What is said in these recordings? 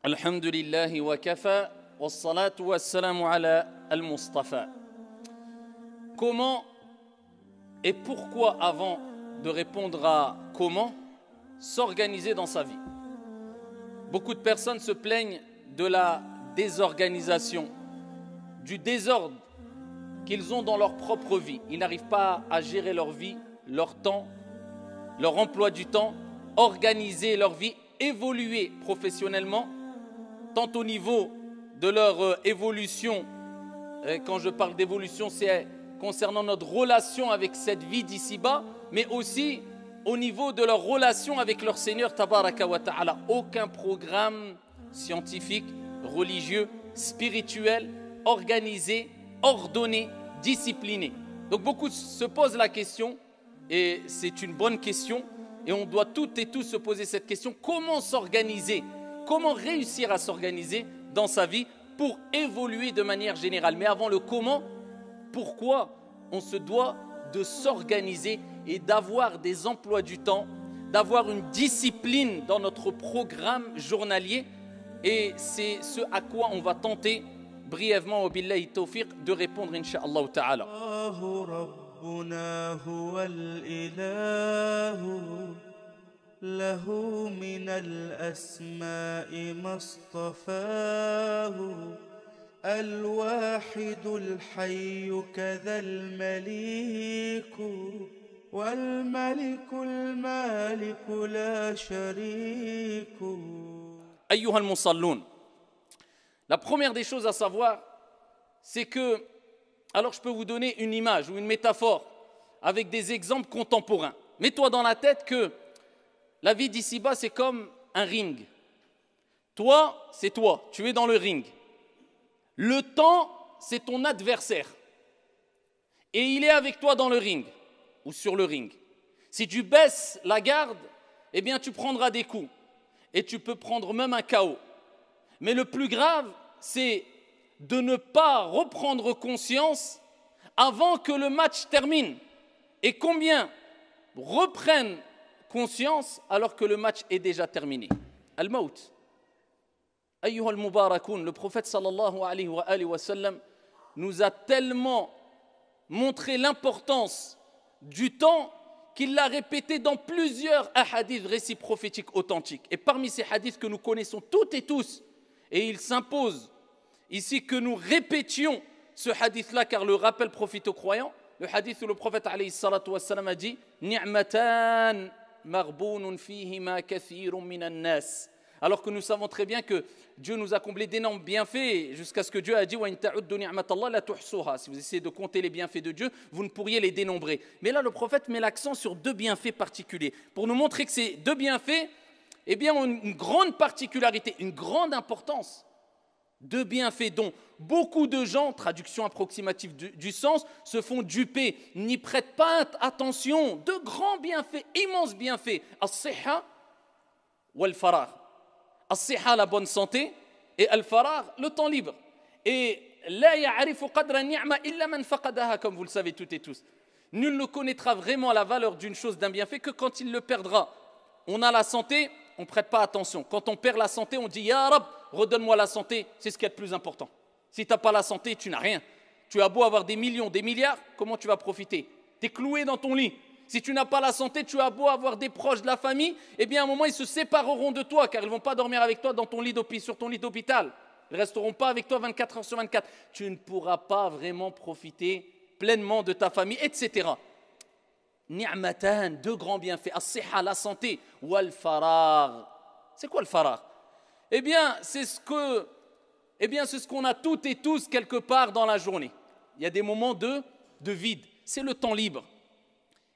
Alhamdulillahi wa kafa, wassalatu wassalamu ala al-Mustafa. Comment et pourquoi, avant de répondre à comment, s'organiser dans sa vie? Beaucoup de personnes se plaignent de la désorganisation, du désordre qu'ils ont dans leur propre vie. Ils n'arrivent pas à gérer leur vie, leur temps, leur emploi du temps, organiser leur vie, évoluer professionnellement, tant au niveau de leur évolution. Quand je parle d'évolution, c'est concernant notre relation avec cette vie d'ici-bas, mais aussi au niveau de leur relation avec leur Seigneur Tabaraka wa Ta'ala. Aucun programme scientifique, religieux, spirituel, organisé, ordonné, discipliné. Donc beaucoup se posent la question, et c'est une bonne question, et on doit toutes et tous se poser cette question: comment s'organiser? Comment réussir à s'organiser dans sa vie pour évoluer de manière générale? Mais avant le comment, pourquoi on se doit de s'organiser et d'avoir des emplois du temps, d'avoir une discipline dans notre programme journalier? Et c'est ce à quoi on va tenter brièvement, billahi tawfiq, de répondre, incha'Allah ta'ala. له من الأسماء ما اصطفاه الواحد الحي كذا المليك والملك المالك لا شريك. أيها المصلون, la première des choses à savoir, c'est que, alors je peux vous donner une image ou une métaphore avec des exemples contemporains. Mets-toi dans la tête que la vie d'ici-bas, c'est comme un ring. Toi, c'est toi, tu es dans le ring. Le temps, c'est ton adversaire. Et il est avec toi dans le ring, ou sur le ring. Si tu baisses la garde, eh bien tu prendras des coups. Et tu peux prendre même un KO. Mais le plus grave, c'est de ne pas reprendre conscience avant que le match termine. Et combien reprennent conscience alors que le match est déjà terminé? Al-Maut. Ayyuha al-Mubarakoun, le prophète sallallahu alayhi wa sallam nous a tellement montré l'importance du temps qu'il l'a répété dans plusieurs hadiths, récits prophétiques authentiques. Et parmi ces hadiths que nous connaissons toutes et tous, et il s'impose ici que nous répétions ce hadith-là, car le rappel profite aux croyants. Le hadith où le prophète alayhi salatu wa sallam a dit « Ni'matan » alors que nous savons très bien que Dieu nous a comblé d'énormes bienfaits, jusqu'à ce que Dieu a dit si vous essayez de compter les bienfaits de Dieu, vous ne pourriez les dénombrer. Mais là le prophète met l'accent sur deux bienfaits particuliers pour nous montrer que ces deux bienfaits, eh bien, ont une grande particularité, une grande importance. Deux bienfaits dont beaucoup de gens, traduction approximative du sens, se font duper, n'y prêtent pas attention. Deux grands bienfaits, immenses bienfaits. As-siha wal-farar. As-siha, la bonne santé, et al-farar, le temps libre. Et la ya'rifu qadra ni'ma illa man faqadaha, comme vous le savez toutes et tous. Nul ne connaîtra vraiment la valeur d'une chose, d'un bienfait, que quand il le perdra. On a la santé, on ne prête pas attention. Quand on perd la santé, on dit « Ya Rab, redonne-moi la santé », c'est ce qui est le plus important. Si tu n'as pas la santé, tu n'as rien. Tu as beau avoir des millions, des milliards, comment tu vas profiter? Tu es cloué dans ton lit. Si tu n'as pas la santé, tu as beau avoir des proches de la famille, eh bien à un moment, ils se sépareront de toi, car ils ne vont pas dormir avec toi dans ton lit sur ton lit d'hôpital. Ils ne resteront pas avec toi 24 heures sur 24. Tu ne pourras pas vraiment profiter pleinement de ta famille, etc. Ni'matan, deux grands bienfaits. As-siha, la santé. Wal-farar. C'est quoi le farar? Eh bien, c'est ce qu'on a toutes et tous quelque part dans la journée. Il y a des moments de vide. C'est le temps libre.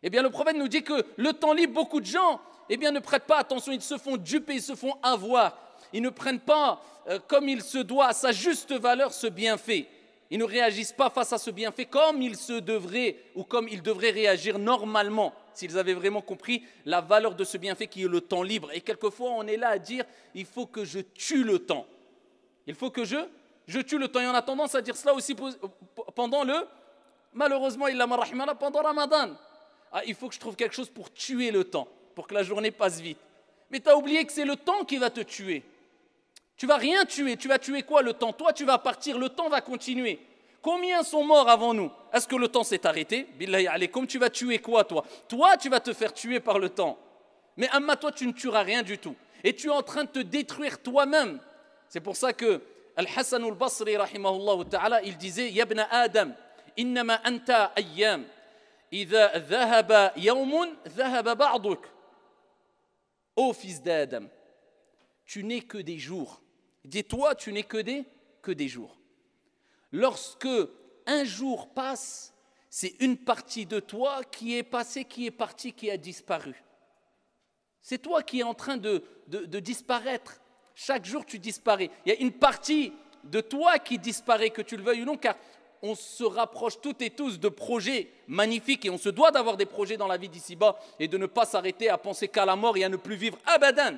Eh bien, le prophète nous dit que le temps libre, beaucoup de gens, eh bien, ne prêtent pas attention. Ils se font duper, ils se font avoir. Ils ne prennent pas comme il se doit, à sa juste valeur, ce bienfait. Ils ne réagissent pas face à ce bienfait comme il se devrait ou comme ils devraient réagir normalement s'ils avaient vraiment compris la valeur de ce bienfait qui est le temps libre. Et quelquefois, on est là à dire « il faut que je tue le temps ». Il faut que je tue le temps. Et on a tendance à dire cela aussi pendant malheureusement, pendant Ramadan. Ah, il faut que je trouve quelque chose pour tuer le temps, pour que la journée passe vite. Mais tu as oublié que c'est le temps qui va te tuer. Tu vas rien tuer. Tu vas tuer quoi le temps? Toi, tu vas partir, le temps va continuer. Combien sont morts avant nous? Est-ce que le temps s'est arrêté? Billahi alaykoum, tu vas tuer quoi toi? Toi, tu vas te faire tuer par le temps. Mais amma, toi, tu ne tueras rien du tout. Et tu es en train de te détruire toi-même. C'est pour ça que Al-Hassan al-Basri, rahimahullah ta'ala, il disait Yabna Adam, innama anta ayyam, idha dhahaba yawmun, dhahaba ba'duk. Ô fils d'Adam, tu n'es que des jours. Dis-toi, tu n'es que des jours. Lorsque un jour passe, c'est une partie de toi qui est passée, qui est partie, qui a disparu. C'est toi qui es en train de disparaître. Chaque jour, tu disparais. Il y a une partie de toi qui disparaît, que tu le veuilles ou non, car on se rapproche toutes et tous de projets magnifiques et on se doit d'avoir des projets dans la vie d'ici-bas et de ne pas s'arrêter à penser qu'à la mort et à ne plus vivre abadan.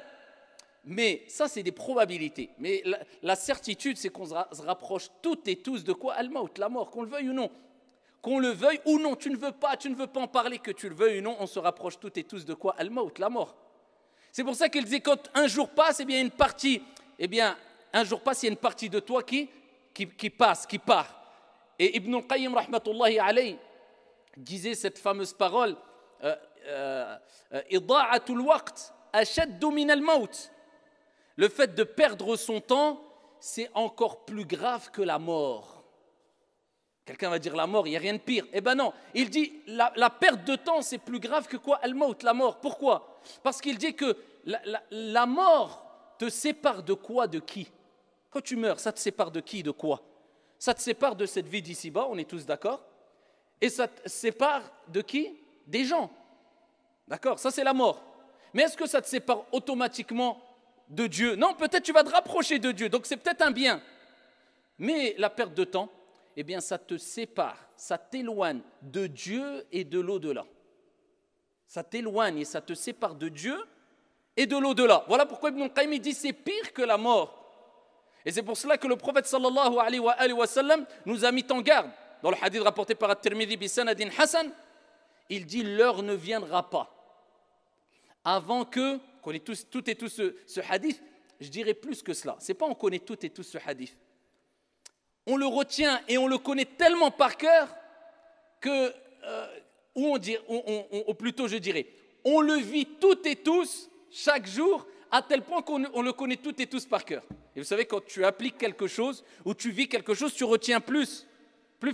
Mais ça, c'est des probabilités. Mais la certitude, c'est qu'on se rapproche toutes et tous de quoi? Al-Maut, la mort, qu'on le veuille ou non. Qu'on le veuille ou non, tu ne veux pas en parler, que tu le veuilles ou non, on se rapproche toutes et tous de quoi? Al-Maut, la mort. C'est pour ça qu'il disait quand un jour passe, un jour passe, il y a une partie de toi qui passe, qui part. Et Ibn al-Qayyim, rahmatullahi alayhi, disait cette fameuse parole Ida'atul waqt ashaddu min al-maut. Le fait de perdre son temps, c'est encore plus grave que la mort. Quelqu'un va dire la mort, il n'y a rien de pire. Eh bien non, il dit la perte de temps, c'est plus grave que quoi? Al-maut, la mort. Pourquoi? Parce qu'il dit que la mort te sépare de quoi? De qui? Quand tu meurs, ça te sépare de qui? De quoi? Ça te sépare de cette vie d'ici-bas, on est tous d'accord? Et ça te sépare de qui? Des gens. D'accord? Ça, c'est la mort. Mais est-ce que ça te sépare automatiquement de Dieu? Non, peut-être tu vas te rapprocher de Dieu, donc c'est peut-être un bien. Mais la perte de temps, eh bien, ça te sépare, ça t'éloigne de Dieu et de l'au-delà. Ça t'éloigne et ça te sépare de Dieu et de l'au-delà. Voilà pourquoi Ibn al-Qayyim dit c'est pire que la mort. Et c'est pour cela que le prophète sallallahu alayhi wa sallam nous a mis en garde. Dans le hadith rapporté par At-Tirmidhi bi sanadin hasan, il dit l'heure ne viendra pas avant que, on connaît tout et tous ce hadith, je dirais plus que cela. C'est pas on connaît tout et tous ce hadith. On le retient et on le connaît tellement par cœur que, ou plutôt je dirais, on le vit toutes et tous chaque jour à tel point qu'on le connaît toutes et tous par cœur. Et vous savez, quand tu appliques quelque chose ou tu vis quelque chose, tu retiens plus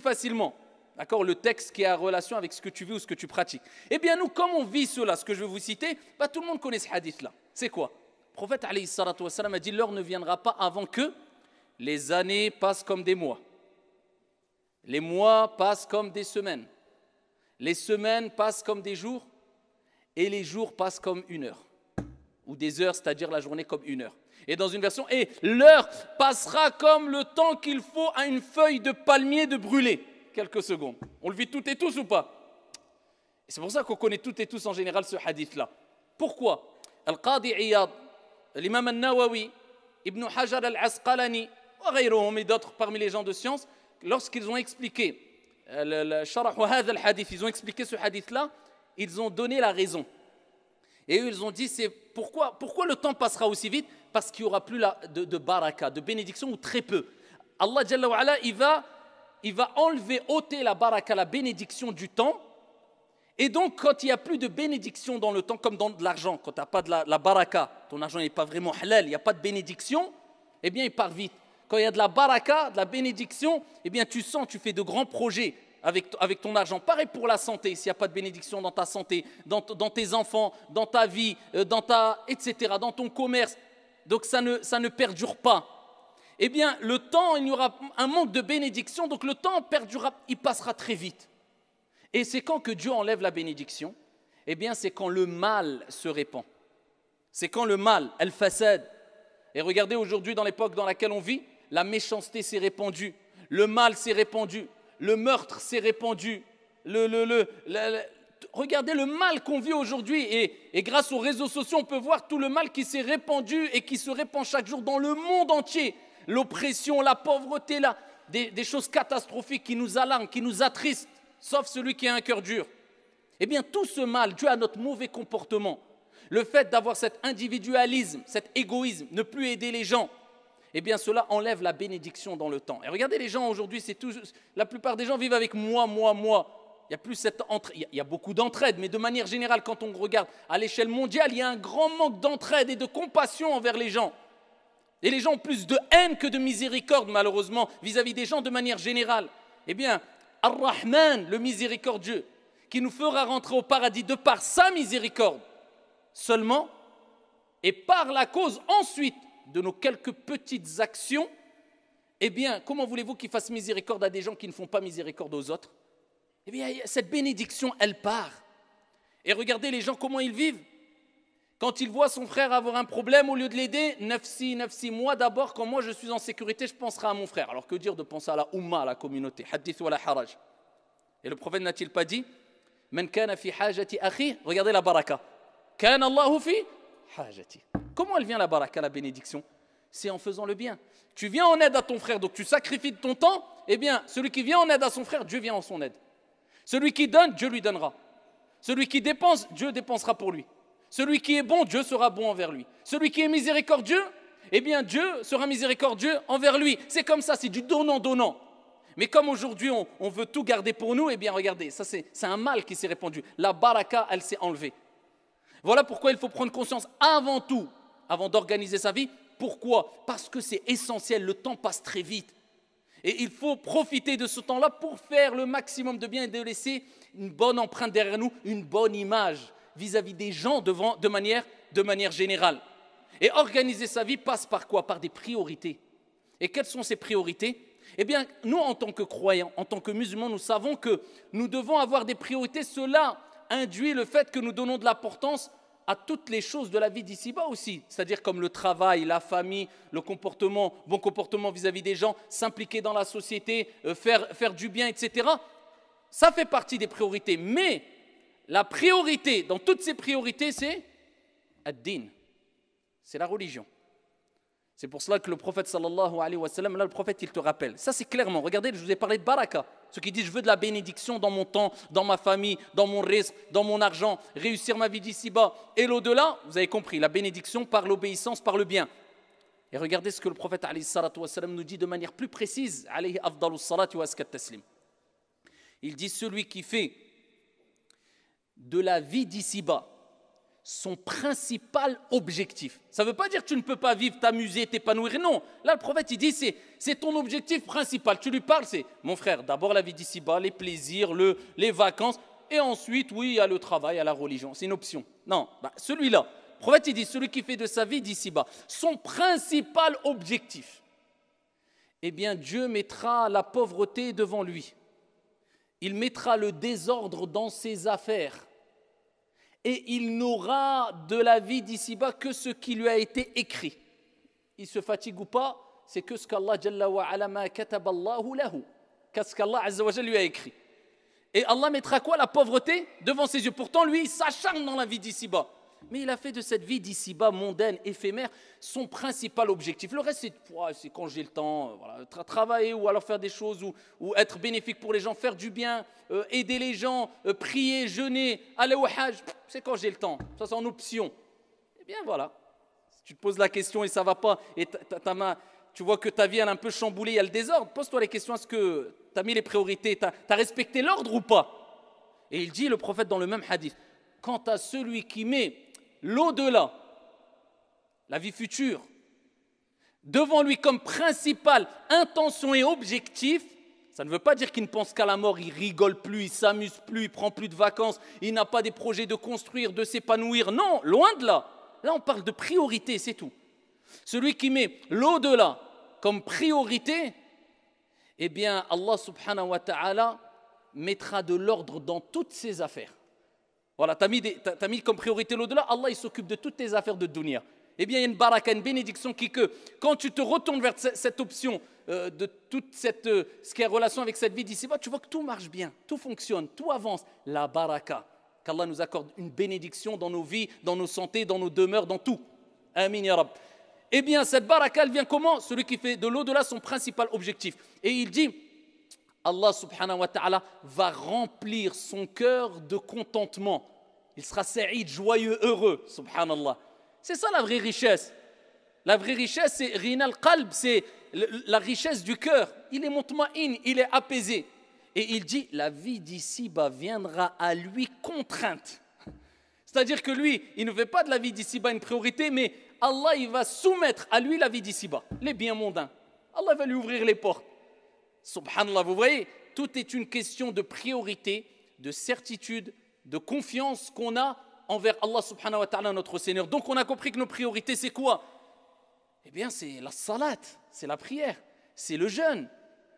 facilement. D'accord, le texte qui a relation avec ce que tu vis ou ce que tu pratiques. Eh bien nous, comme on vit cela, ce que je vais vous citer, tout le monde connaît ce hadith-là. C'est quoi? Le prophète alayhi salatu wassalam a dit l'heure ne viendra pas avant que les années passent comme des mois. Les mois passent comme des semaines. Les semaines passent comme des jours. Et les jours passent comme une heure. Ou des heures, c'est-à-dire la journée comme une heure. Et dans une version, et l'heure passera comme le temps qu'il faut à une feuille de palmier de brûler. Quelques secondes. On le vit toutes et tous ou pas? Et c'est pour ça qu'on connaît toutes et tous en général ce hadith-là. Pourquoi? Al-Qadi Iyad, l'imam al-Nawawi, Ibn Hajar al-Asqalani, et d'autres parmi les gens de science, lorsqu'ils ont expliqué ils ont expliqué ce hadith-là, ils ont donné la raison. Et eux, ils ont dit, c'est pourquoi le temps passera aussi vite? Parce qu'il n'y aura plus de baraka, de bénédiction, ou très peu. Allah Jalla wa Ala, il va ôter la baraka, la bénédiction du temps. Et donc, quand il n'y a plus de bénédiction dans le temps, comme dans de l'argent, quand tu n'as pas de la baraka, ton argent n'est pas vraiment halal, il n'y a pas de bénédiction, eh bien, il part vite. Quand il y a de la baraka, de la bénédiction, eh bien, tu fais de grands projets avec ton argent. Pareil pour la santé, s'il n'y a pas de bénédiction dans ta santé, dans tes enfants, dans ta vie, etc., dans ton commerce, donc ça ne perdure pas. Eh bien, le temps, il y aura un manque de bénédiction, donc le temps perdurera, il passera très vite. Et c'est quand que Dieu enlève la bénédiction? Eh bien, c'est quand le mal se répand. C'est quand le mal, al-fasad. Et regardez aujourd'hui, dans l'époque dans laquelle on vit, la méchanceté s'est répandue, le mal s'est répandu, le meurtre s'est répandu. Regardez le mal qu'on vit aujourd'hui et grâce aux réseaux sociaux, on peut voir tout le mal qui s'est répandu et qui se répand chaque jour dans le monde entier. L'oppression, la pauvreté, des choses catastrophiques qui nous alarment, qui nous attristent, sauf celui qui a un cœur dur. Eh bien, tout ce mal, dû à notre mauvais comportement, le fait d'avoir cet individualisme, cet égoïsme, ne plus aider les gens, eh bien cela enlève la bénédiction dans le temps. Et regardez les gens aujourd'hui, la plupart des gens vivent avec moi. Il y a plus cette il y a beaucoup d'entraide, mais de manière générale, quand on regarde à l'échelle mondiale, il y a un grand manque d'entraide et de compassion envers les gens. Et les gens ont plus de haine que de miséricorde, malheureusement, vis-à-vis des gens de manière générale. Eh bien, Ar-Rahman, le miséricordieux, qui nous fera rentrer au paradis de par sa miséricorde seulement, et par la cause ensuite de nos quelques petites actions, eh bien, comment voulez-vous qu'il fasse miséricorde à des gens qui ne font pas miséricorde aux autres? Eh bien, cette bénédiction, elle part. Et regardez les gens, comment ils vivent. Quand ils voient son frère avoir un problème, au lieu de l'aider, nafsi, moi d'abord, quand moi je suis en sécurité, je penserai à mon frère. Alors que dire de penser à la umma, à la communauté? Hadith wa la haraj. Et le prophète n'a-t-il pas dit, Man kana fi hajati akhi, regardez la baraka. Kana Allahu fi hajati. Comment elle vient la baraka, la bénédiction? C'est en faisant le bien. Tu viens en aide à ton frère, donc tu sacrifies de ton temps, eh bien, celui qui vient en aide à son frère, Dieu vient en son aide. Celui qui donne, Dieu lui donnera. Celui qui dépense, Dieu dépensera pour lui. Celui qui est bon, Dieu sera bon envers lui. Celui qui est miséricordieux, eh bien Dieu sera miséricordieux envers lui. C'est comme ça, c'est du donnant-donnant. Mais comme aujourd'hui on veut tout garder pour nous, eh bien regardez, ça c'est un mal qui s'est répandu. La baraka, elle s'est enlevée. Voilà pourquoi il faut prendre conscience avant tout, avant d'organiser sa vie. Pourquoi? Parce que c'est essentiel, le temps passe très vite. Et il faut profiter de ce temps-là pour faire le maximum de bien et de laisser une bonne empreinte derrière nous, une bonne image vis-à-vis des gens de manière générale. Et organiser sa vie passe par quoi? Par des priorités. Et quelles sont ces priorités? Eh bien, nous, en tant que croyants, en tant que musulmans, nous savons que nous devons avoir des priorités. Cela induit le fait que nous donnons de l'importance à toutes les choses de la vie d'ici-bas aussi, c'est-à-dire comme le travail, la famille, le comportement, bon comportement vis-à-vis des gens, s'impliquer dans la société, faire du bien, etc. Ça fait partie des priorités, mais la priorité, dans toutes ces priorités, c'est ad-din, c'est la religion. C'est pour cela que le prophète sallallahu alayhi wa sallam, là le prophète il te rappelle. Ça c'est clairement, regardez, je vous ai parlé de baraka. Ceux qui disent je veux de la bénédiction dans mon temps, dans ma famille, dans mon risque, dans mon argent, réussir ma vie d'ici-bas et l'au-delà, vous avez compris, la bénédiction par l'obéissance, par le bien. Et regardez ce que le prophète alayhi salatu wa sallam nous dit de manière plus précise, alayhi afdalus salatu wa askat taslim. Il dit celui qui fait de la vie d'ici-bas son principal objectif. Ça ne veut pas dire que tu ne peux pas vivre, t'amuser, t'épanouir. Non, là le prophète il dit c'est ton objectif principal. Tu lui parles, c'est mon frère, d'abord la vie d'ici-bas, les plaisirs, les vacances, et ensuite oui, il y a le travail, il y a la religion. C'est une option. Non, celui-là, le prophète il dit celui qui fait de sa vie d'ici-bas son principal objectif, eh bien Dieu mettra la pauvreté devant lui. Il mettra le désordre dans ses affaires. Et il n'aura de la vie d'ici-bas que ce qui lui a été écrit. Il se fatigue ou pas, c'est que ce qu'Allah Jalla wa ala ma kataballahu lahu, qu'est-ce qu'Allah Azza wa Jalla lui a écrit. Et Allah mettra quoi? La pauvreté devant ses yeux. Pourtant lui il s'acharne dans la vie d'ici-bas. Mais il a fait de cette vie d'ici-bas mondaine, éphémère, son principal objectif. Le reste c'est quand j'ai le temps, voilà, travailler ou alors faire des choses ou être bénéfique pour les gens, faire du bien, aider les gens, prier, jeûner, aller au hajj, c'est quand j'ai le temps. Ça c'est en option. Eh bien voilà, si tu te poses la question et ça ne va pas, et tu vois que ta vie elle est un peu chamboulée, il y a le désordre, pose-toi les questions, est-ce que tu as mis les priorités, tu as respecté l'ordre ou pas? Et il dit, le prophète dans le même hadith, quant à celui qui met l'au-delà, la vie future, devant lui comme principale intention et objectif, ça ne veut pas dire qu'il ne pense qu'à la mort, il rigole plus, il s'amuse plus, il prend plus de vacances, il n'a pas des projets de construire, de s'épanouir. Non, loin de là. Là, on parle de priorité, c'est tout. Celui qui met l'au-delà comme priorité, eh bien, Allah subhanahu wa ta'ala mettra de l'ordre dans toutes ses affaires. Voilà, tu as mis comme priorité l'au-delà, Allah il s'occupe de toutes tes affaires de dunya. Eh bien, il y a une baraka, une bénédiction qui que quand tu te retournes vers cette option de toute ce qui est en relation avec cette vie d'ici-bas, tu vois que tout marche bien, tout fonctionne, tout avance. La baraka, qu'Allah nous accorde une bénédiction dans nos vies, dans nos santé, dans nos demeures, dans tout. Amin ya Rab. Eh bien, cette baraka, elle vient comment? Celui qui fait de l'au-delà son principal objectif. Et il dit, Allah subhanahu wa ta'ala va remplir son cœur de contentement. Il sera sa'id, joyeux, heureux, subhanallah. C'est ça la vraie richesse. La vraie richesse, c'est ghina al-qalb, c'est la richesse du cœur. Il est mutma'in, il est apaisé. Et il dit, la vie d'ici-bas viendra à lui contrainte. C'est-à-dire que lui, il ne fait pas de la vie d'ici-bas une priorité, mais Allah, il va soumettre à lui la vie d'ici-bas, les biens mondains. Allah va lui ouvrir les portes. Subhanallah, vous voyez, tout est une question de priorité, de certitude, de confiance qu'on a envers Allah subhanahu wa ta'ala, notre Seigneur. Donc on a compris que nos priorités, c'est quoi? Eh bien, c'est la salat, c'est la prière, c'est le jeûne,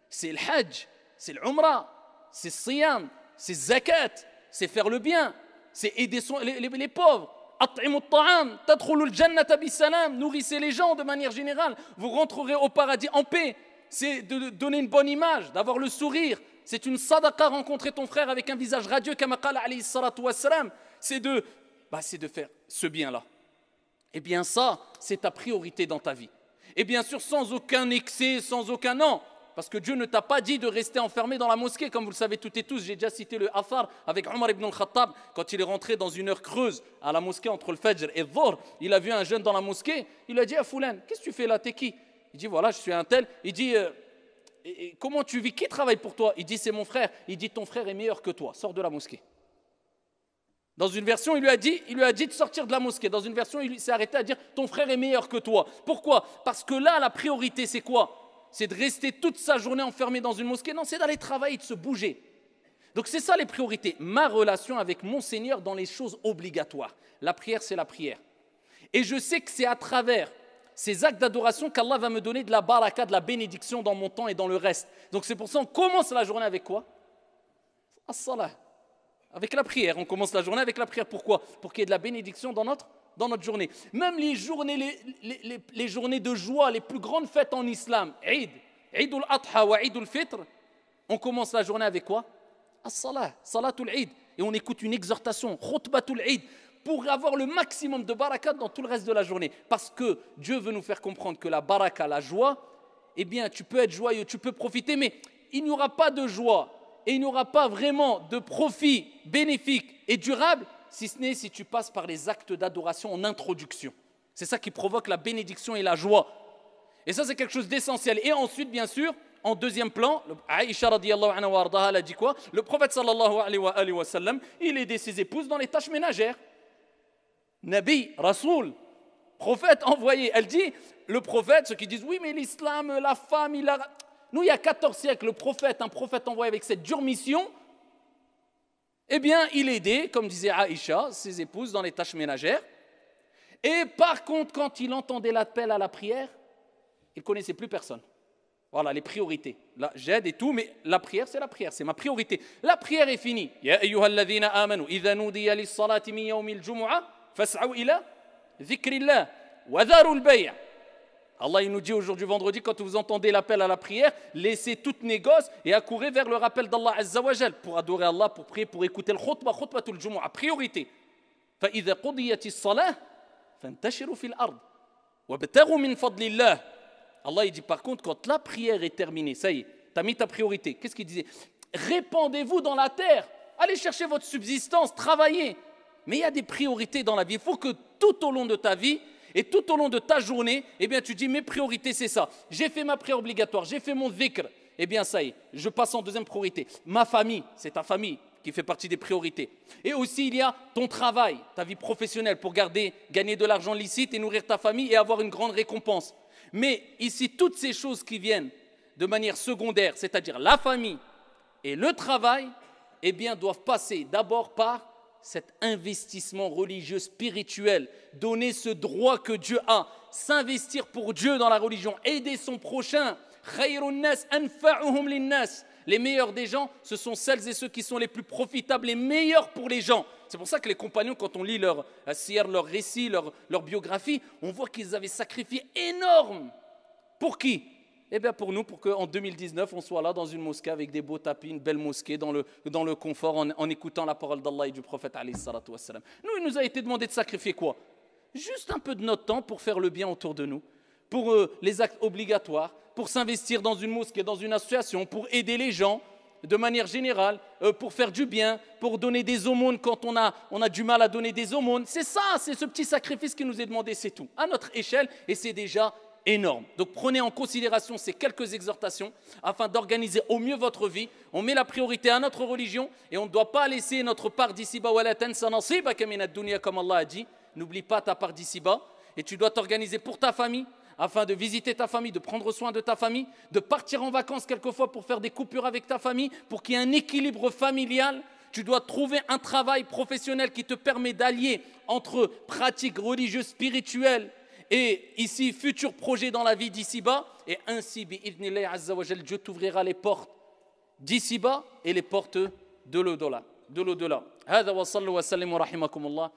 c'est le hajj, c'est l'umrah, c'est le siyam, c'est le zakat, c'est faire le bien, c'est aider les pauvres. At'imu at-ta'am, tadkhulu al-jannata bisalam, nourrissez les gens de manière générale, vous rentrerez au paradis en paix. C'est de donner une bonne image, d'avoir le sourire. C'est une sadaqa, rencontrer ton frère avec un visage radieux, kama qala alayhi salatu wassalam. C'est de faire ce bien-là. Eh bien ça, c'est ta priorité dans ta vie. Et bien sûr, sans aucun excès, sans aucun non. Parce que Dieu ne t'a pas dit de rester enfermé dans la mosquée, comme vous le savez toutes et tous. J'ai déjà cité le Athar avec Omar ibn al-Khattab, quand il est rentré dans une heure creuse à la mosquée entre le Fajr et le Dhuhr. Il a vu un jeune dans la mosquée, il a dit à Foulan, qu'est-ce que tu fais là, t'es qui? Il dit, voilà, je suis un tel. Il dit, comment tu vis? Qui travaille pour toi? Il dit, c'est mon frère. Il dit, ton frère est meilleur que toi, sors de la mosquée. Dans une version, il lui a dit de sortir de la mosquée. Dans une version, il s'est arrêté à dire, ton frère est meilleur que toi. Pourquoi? Parce que là, la priorité, c'est quoi? C'est de rester toute sa journée enfermé dans une mosquée? Non, c'est d'aller travailler, de se bouger. Donc c'est ça les priorités. Ma relation avec mon Seigneur dans les choses obligatoires. La prière, c'est la prière. Et je sais que c'est à travers ces actes d'adoration qu'Allah va me donner de la baraka, de la bénédiction dans mon temps et dans le reste. Donc c'est pour ça qu'on commence la journée avec quoi? As-salah. Avec la prière. On commence la journée avec la prière. Pourquoi? Pour qu'il y ait de la bénédiction dans notre journée. Même les journées de joie, les plus grandes fêtes en islam, Eid al-Adha wa Eid al-Fitr, on commence la journée avec quoi? As-salah, salatul Eid. Et on écoute une exhortation, khutbatul Eid, pour avoir le maximum de barakat dans tout le reste de la journée. Parce que Dieu veut nous faire comprendre que la baraka, la joie, eh bien, tu peux être joyeux, tu peux profiter, mais il n'y aura pas de joie et il n'y aura pas vraiment de profit bénéfique et durable, si ce n'est si tu passes par les actes d'adoration en introduction. C'est ça qui provoque la bénédiction et la joie. Et ça, c'est quelque chose d'essentiel. Et ensuite, bien sûr, en deuxième plan, Aïcha radiyallahu anha wa ardaha, elle a dit quoi? Le prophète sallallahu alayhi wa sallam, il aidait ses épouses dans les tâches ménagères. Nabi, Rasoul, prophète envoyé. Elle dit, le prophète, ceux qui disent, oui, mais l'islam, la femme, il a... Nous, il y a 14 siècles, un prophète envoyé avec cette dure mission, eh bien, il aidait, comme disait Aïcha, ses épouses dans les tâches ménagères. Et par contre, quand il entendait l'appel à la prière, il ne connaissait plus personne. Voilà, les priorités. Là, j'aide et tout, mais la prière, c'est ma priorité. La prière est finie. Ya ayyuhalladhina amanu, idha nudiya lis-salati min yawmil jumu'ah, fas'aw ila dhikrillah wa dharul bay'. Allah il nous dit aujourd'hui vendredi, quand vous entendez l'appel à la prière, laissez toutes négoces et accourez vers le rappel d'Allah Azza wa Jal pour adorer Allah, pour prier, pour écouter le khutbah, khutbatul jumu'ah, priorité. Fa idha qudiyatis salah fantashiru fil ard wabtaghu min fadlillah. Allah il dit par contre, quand la prière est terminée, ça y est, tu as mis ta priorité. Qu'est-ce qu'il disait? Répandez-vous dans la terre, allez chercher votre subsistance, travaillez. Mais il y a des priorités dans la vie. Il faut que tout au long de ta vie et tout au long de ta journée, eh bien tu dis mes priorités c'est ça. J'ai fait ma prière obligatoire, j'ai fait mon dhikr. Eh bien ça y est, je passe en deuxième priorité. Ma famille, c'est ta famille qui fait partie des priorités. Et aussi il y a ton travail, ta vie professionnelle pour gagner de l'argent licite et nourrir ta famille et avoir une grande récompense. Mais ici, toutes ces choses qui viennent de manière secondaire, c'est-à-dire la famille et le travail, eh bien, doivent passer d'abord par cet investissement religieux, spirituel, donner ce droit que Dieu a, s'investir pour Dieu dans la religion, aider son prochain. Khayrun nas anfa'uhum linnas. Les meilleurs des gens, ce sont celles et ceux qui sont les plus profitables, les meilleurs pour les gens. C'est pour ça que les compagnons, quand on lit leur siyar, leur récit, leur biographie, on voit qu'ils avaient sacrifié énorme. Pour qui? Eh bien pour nous, pour qu'en 2019, on soit là dans une mosquée avec des beaux tapis, une belle mosquée, dans le confort, en écoutant la parole d'Allah et du prophète alayhi salatu wassalam. Nous, il nous a été demandé de sacrifier quoi? Juste un peu de notre temps pour faire le bien autour de nous, pour les actes obligatoires, pour s'investir dans une mosquée, dans une association, pour aider les gens. de manière générale, pour faire du bien, pour donner des aumônes quand on a du mal à donner des aumônes. C'est ça, c'est ce petit sacrifice qui nous est demandé, c'est tout, à notre échelle, et c'est déjà énorme. Donc prenez en considération ces quelques exhortations afin d'organiser au mieux votre vie. On met la priorité à notre religion et on ne doit pas laisser notre part d'ici-bas. Comme Allah a dit, n'oublie pas ta part d'ici-bas. Et tu dois t'organiser pour ta famille, afin de visiter ta famille, de prendre soin de ta famille, de partir en vacances quelquefois pour faire des coupures avec ta famille, pour qu'il y ait un équilibre familial. Tu dois trouver un travail professionnel qui te permet d'allier entre pratiques religieuses, spirituelles et ici, futur projet dans la vie d'ici-bas. Et ainsi, bi'idhnillahi azza wa jal, Dieu t'ouvrira les portes d'ici-bas et les portes de l'au-delà. هذا وصلوا وسلموا رحمكم الله